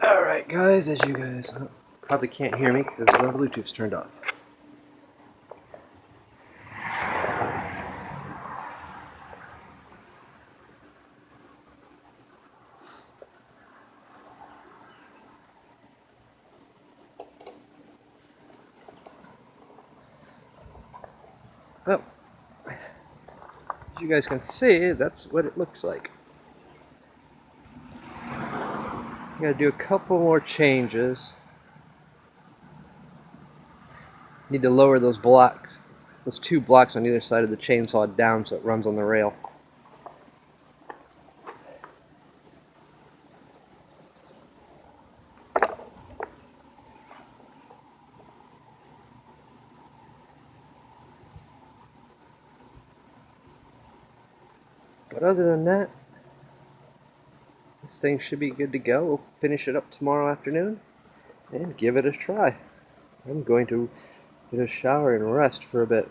Alright guys, as you guys probably can't hear me because the Bluetooth's turned off. Well, as you guys can see, that's what it looks like. I gotta do a couple more changes. Need to lower those blocks, those two blocks on either side of the chainsaw down so it runs on the rail. But other than that, this thing should be good to go. We'll finish it up tomorrow afternoon and give it a try. I'm going to get a shower and rest for a bit.